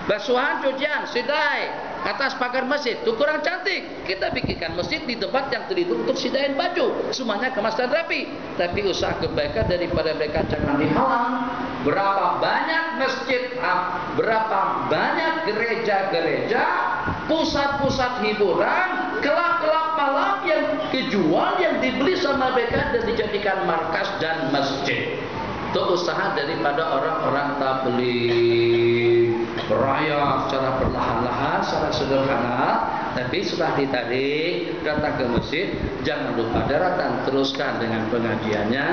basuhan, cucian, sidai atas pagar masjid itu kurang cantik. Kita bikinkan masjid di tempat yang terhitung untuk sidain baju, semuanya kemas dan rapi. Tapi usaha kebaikan daripada mereka jangan dihalang. Berapa banyak masjid, berapa banyak gereja-gereja, pusat-pusat hiburan, kelab-kelab malam yang kejual, yang dibeli sama mereka dan dijadikan markas dan masjid. Itu usaha daripada orang-orang tabligh, beraya secara perlahan-lahan, secara sederhana, tapi setelah ditarik datang ke masjid, jangan lupa daratan, teruskan dengan pengajiannya,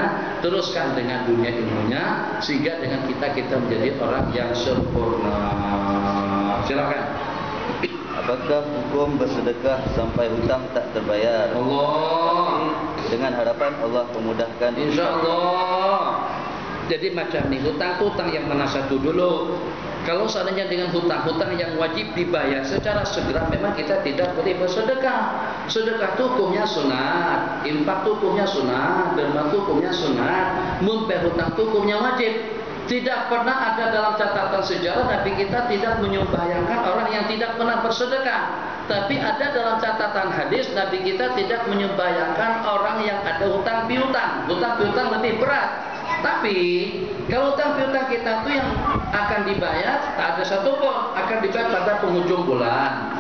teruskan dengan dunia ilmunya, sehingga dengan kita menjadi orang yang sempurna. Silakan. Apakah hukum bersedekah sampai hutang tak terbayar? Allah. Dengan harapan Allah memudahkan. InsyaAllah. Jadi macam ni, hutang-hutang yang mana satu dulu. Kalau seandainya dengan hutang-hutang yang wajib dibayar secara segera, memang kita tidak boleh bersedekah. Sedekah itu hukumnya sunat, infak itu hukumnya sunat, derma itu hukumnya sunat, membayar hutang itu hukumnya wajib. Tidak pernah ada dalam catatan sejarah Nabi kita tidak menyembahyangkan orang yang tidak pernah bersedekah. Tapi ada dalam catatan hadis Nabi kita tidak menyembahyangkan orang yang ada hutang piutang. Hutang piutang lebih berat. Tapi kalau hutang piutang kita itu yang akan dibayar tak ada satu pun, akan dibayar pada penghujung bulan.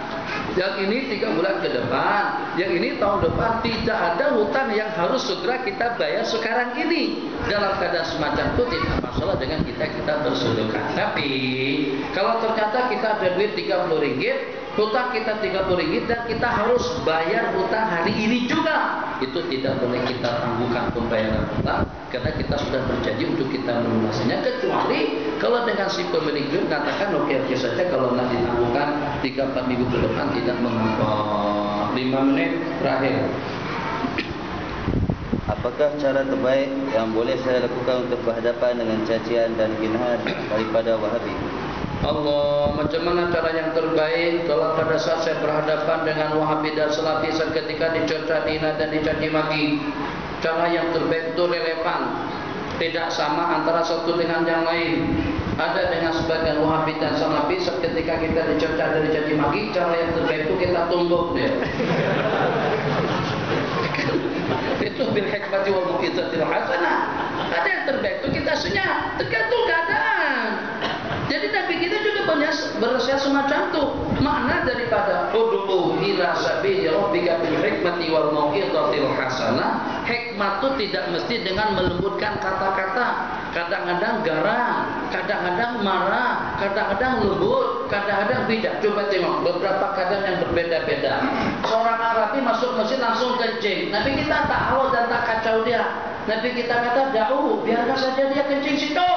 Yang ini 3 bulan ke depan, yang ini tahun depan. Tidak ada hutang yang harus segera kita bayar sekarang ini. Dalam keadaan semacam itu tidak masalah dengan kita bersedekah. Tapi kalau ternyata kita ada duit Rp30, hutang kita Rp30 dan kita harus bayar hutang hari ini juga, itu tidak boleh kita tangguhkan pembayaran hutang, karena kita sudah berjanji untuk kita melunasinya. Kecuali kalau dengan si pemilik duit katakan oke saja, kalau nak ditangguhkan 3-4 minggu ke depan tidak mengapa. 5 menit terakhir. Apakah cara terbaik yang boleh saya lakukan untuk berhadapan dengan cacian dan hinaan daripada Wahabi? Allah, macam mana cara yang terbaik kalau pada saat saya berhadapan dengan Wahabi dan Salafi ketika dicerca, dihina dan dicaci maki? Cara yang terbaik itu relevan, tidak sama antara satu dengan yang lain. Ada dengan sebagian Wahabi dan Salafi ketika kita dicerca dan dicaci maki, cara yang terbaik itu kita tumbuk dia. Itu bil hikmati wal mau'izatil hasanah. Ada yang terbaik itu kita senyap, tergantung keadaan. Jadi Nabi kita juga berasiat semacam itu. Makna daripada ud'u ila sabili rabbika bil hikmati wal mau'izatil hasanah. Hikmah itu tidak mesti dengan melembutkan kata-kata. Kadang-kadang garang, kadang-kadang marah, kadang-kadang lembut, kadang-kadang bijak. Coba tengok beberapa keadaan yang berbeda-beda. Seorang Arabi masuk masjid langsung kencing. Nabi kita tak halau dan tak kacau dia. Nabi kita kata da'u, biarkan saja dia kencing situ.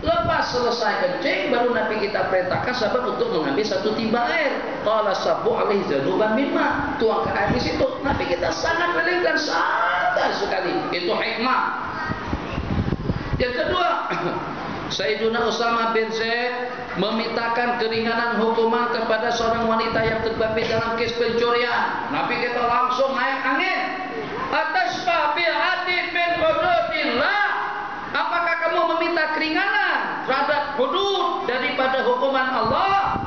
Lepas selesai kencing, baru Nabi kita perintahkan sahabat untuk mengambil satu timba air. Qala sabu alaihi zanuban mimma, tuangkan air di situ. Nabi kita sangat relaks dan santai sekali. Itu hikmah. Yang kedua, Sayyiduna Usama bin Zaid memintakan keringanan hukuman kepada seorang wanita yang terbabit dalam kes pencurian. Nabi kita langsung naik angin. Atasfa bi hadid min hududillah. Apakah kamu meminta keringanan terhadap hudud dari Allah,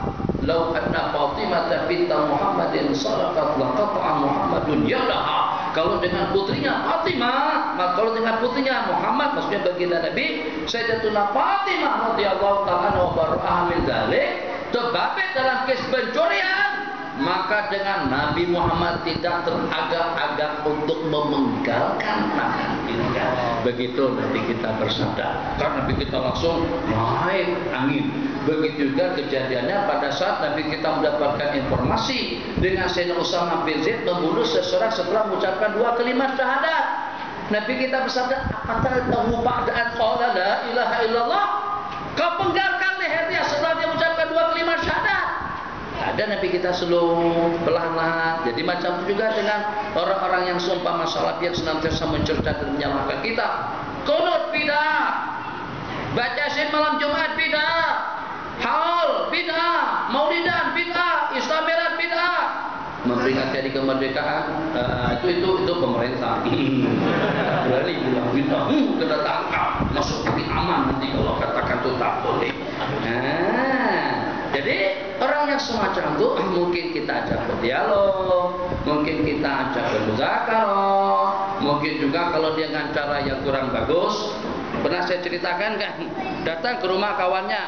"Lau anna Fatimah binta Muhammadin sarqat laqata'a Muhammadun yadaha." Kalau dengan putrinya Fatimah, kalau dengan putrinya Muhammad, maksudnya baginda Nabi Sayyidatuna Fatimah radhiyallahu ta'ala wa bara'ah min dzalik, terbabit dalam kes pencurian, maka dengan Nabi Muhammad tidak teragak-agak untuk memenggalkan tangan kita. Begitu nanti kita bersabda, karena Nabi kita langsung naik angin. Begitu juga kejadiannya pada saat Nabi kita mendapatkan informasi dengan Sayyidina Usamah bin Zaid membunuh seseorang setelah mengucapkan 2 kalimat syahadat. Nabi kita bersabda, "Apakah tahu ba'da'an qala la ilaha illallah?" Kau penggalkan lehernya setelah dia mengucapkan 2 kalimat syahadat. Ada Nabi kita slow, pelan-pelan. Jadi macam itu juga dengan orang-orang yang sumpah masalah yang senantiasa mencerca dan menyalahkan kita. Qunut bidah, baca Yasin malam Jumat bidah, haul bidah, maulidan bidah, Islamiran bidah. Memperingati hari kemerdekaan, itu pemerintah. Berani bilang bidah, kena tangkap, masuk tapi aman nanti kalau katakan itu tak boleh. Jadi orang yang semacam itu mungkin kita ajak berdialog, mungkin kita ajak bermuzakarah, mungkin juga kalau dia dengan cara yang kurang bagus. Pernah saya ceritakan kan, datang ke rumah kawannya,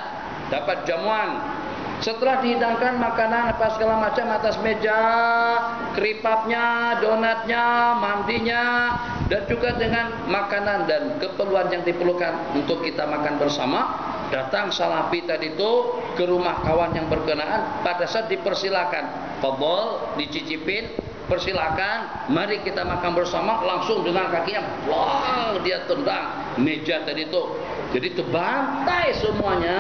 dapat jamuan. Setelah dihidangkan makanan apa segala macam atas meja, keripapnya, donatnya, mandinya, dan juga dengan makanan dan keperluan yang diperlukan untuk kita makan bersama, datang salafi tadi itu ke rumah kawan yang berkenaan. Pada saat dipersilakan, fadhol, dicicipin, persilakan, mari kita makan bersama, langsung dengan kakinya, wah, dia tendang meja tadi itu. Jadi terbantai semuanya,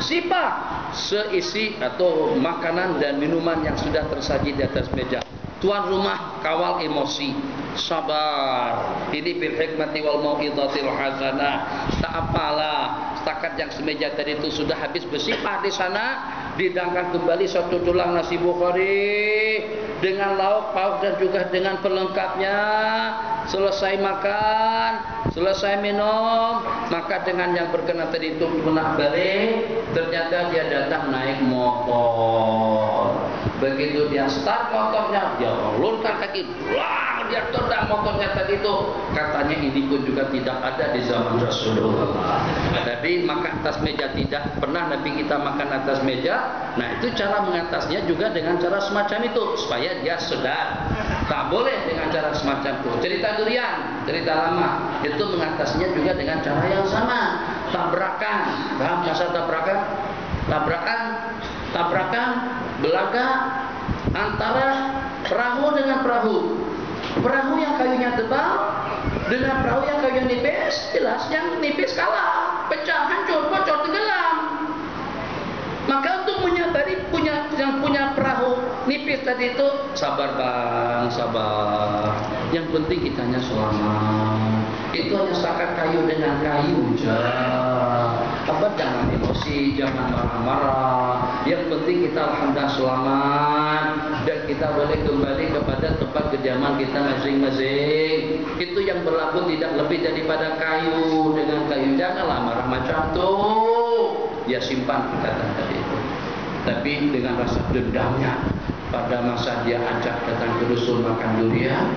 sifat seisi atau makanan dan minuman yang sudah tersaji di atas meja. Tuan rumah kawal emosi, sabar. Ini bil hikmati wal mau'izatil hasanah. Tak apalah, setakat yang semeja tadi itu sudah habis bersifat di sana, dihidangkan kembali satu tulang nasi Bukhari dengan lauk pauk dan juga dengan pelengkapnya. Selesai makan, selesai minum, maka dengan yang berkenan tadi itu pulang balik, ternyata dia datang naik motor. Begitu dia start motornya, dia ulurkan kaki, wah, dia tendang motornya tadi itu. Katanya ini pun juga tidak ada di zaman Rasulullah. Tapi makan atas meja tidak pernah Nabi kita makan atas meja. Nah, itu cara mengatasnya juga dengan cara semacam itu supaya dia sedar. Tak boleh dengan cara semacam itu. Cerita durian, cerita lama, itu mengatasnya juga dengan cara yang sama. Tabrakan, paham masa tabrakan? Tabrakan belaga antara perahu dengan perahu. Perahu yang kayunya tebal dengan perahu yang kayunya nipis, jelas yang nipis kalah, pecah, hancur, bocor, tenggelam. Maka untuk menyabari yang punya perahu nipis tadi itu, sabar bang, sabar. Yang penting kitanya selamat. Itu hanya setakat kayu dengan kayu jangan emosi, jangan marah-marah. Yang penting kita alhamdulillah selamat dan kita boleh kembali kepada tempat kediaman kita masing-masing. Itu yang berlaku tidak lebih daripada kayu dengan kayu. Janganlah marah macam tuh. Dia simpan perkataan tadi itu. Tapi dengan rasa dendamnya, pada masa dia ajak datang ke dusun makan durian,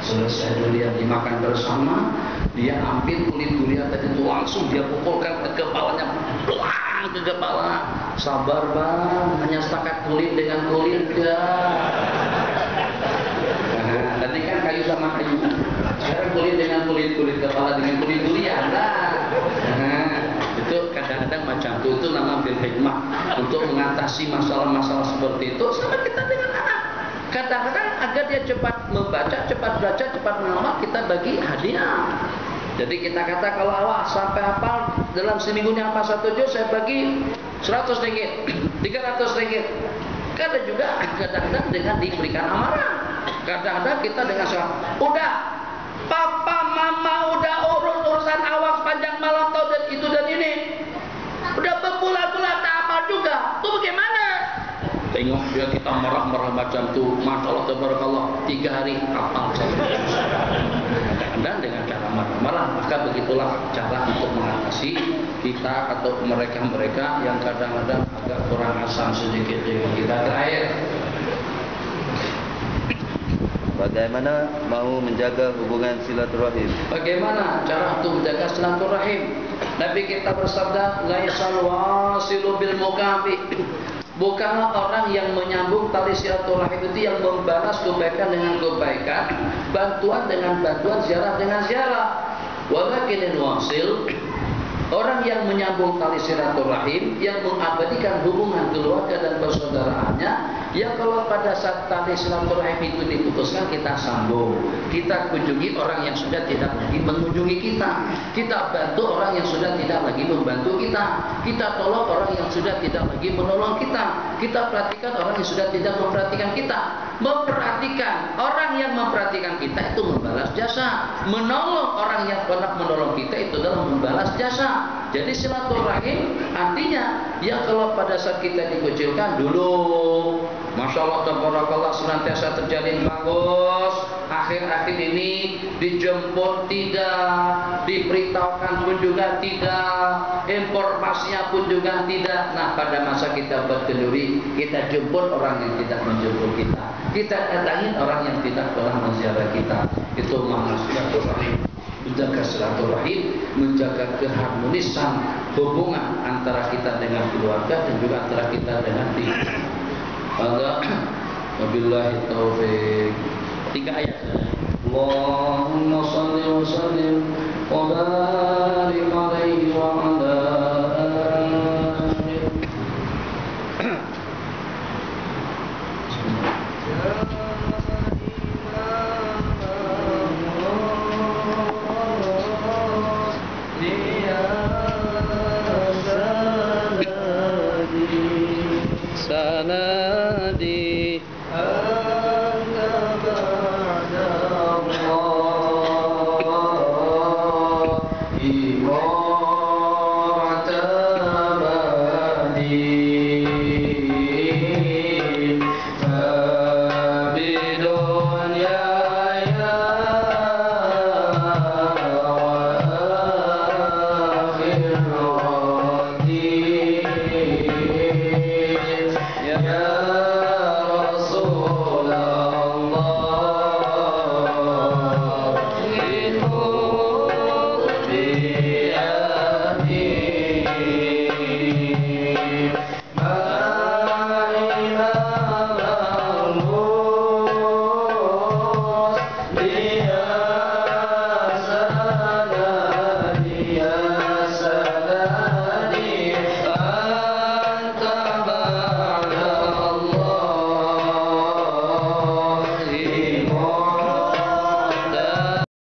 selesai durian dimakan bersama, dia ambil kulit durian tadi itu langsung dia pukulkan ke kepalanya, pelang ke kepala. Sabar bang, hanya setakat kulit dengan kulit ya. Nah, tadi kan kayu sama kayu, sekarang kulit dengan kulit kepala dengan kulit durian lah. Itu kadang-kadang macam itu nama bil hikmah untuk mengatasi masalah-masalah seperti itu sama kita dengan anak. Kadang-kadang agar dia cepat membaca, cepat belajar, cepat menghafal, kita bagi hadiah. Jadi kita kata kalau awak sampai hafal dalam seminggu ini hafal 1 juz, saya bagi 100 ringgit, 300 ringgit. Kadang juga kadang-kadang dengan diberikan amaran. Kadang-kadang kita dengan udah papa mama udah urusan awak sepanjang malam tahu dan itu dan ini. Udah berbulan-bulan tak hafal juga. Tuh bagaimana? Tengok dia kita marah-marah macam tu, Masya Allah, tabarakallah, 3 hari hafal saja. Kadang-kadang dengan cara marah-marah, maka begitulah cara untuk mengatasi kita atau mereka-mereka yang kadang-kadang agak kurang asam sedikit dengan kita. Terakhir, bagaimana mau menjaga hubungan silaturahim? bagaimana cara untuk menjaga silaturahim? Nabi kita bersabda, laisal wasilu bil mukafi. Bukanlah orang yang menyambung tali silaturahim itu yang membalas kebaikan dengan kebaikan, bantuan dengan bantuan, ziarah dengan ziarah. Walakinil wasil, orang yang menyambung tali silaturahim, yang mengabadikan hubungan keluarga dan persaudaraannya, ya kalau pada saat tali silaturahim itu diputuskan, kita sambung, kita kunjungi orang yang sudah tidak lagi mengunjungi kita, kita bantu orang yang sudah tidak lagi membantu kita, kita tolong orang yang sudah tidak lagi menolong kita perhatikan orang yang sudah tidak memperhatikan kita. Memperhatikan orang yang memperhatikan kita itu membalas jasa. Menolong orang yang pernah menolong kita itu adalah membalas jasa. Jadi silaturahim artinya ya kalau pada saat kita dikucilkan dulu, masya Allah tabarakallah senantiasa terjalin bagus. Akhir-akhir ini dijemput tidak, diberitahukan pun juga tidak, informasinya pun juga tidak. Nah pada masa kita berkenduri, kita jemput orang yang tidak menjemput kita, kita datangin orang yang tidak pernah menziarah kita. Itu makna silaturahim. Menjaga silaturahim, menjaga keharmonisan hubungan antara kita dengan keluarga dan juga antara kita dengan diri. Wabillahi taufiq. 3 ayat. Allahumma shalli wa sallim wa barik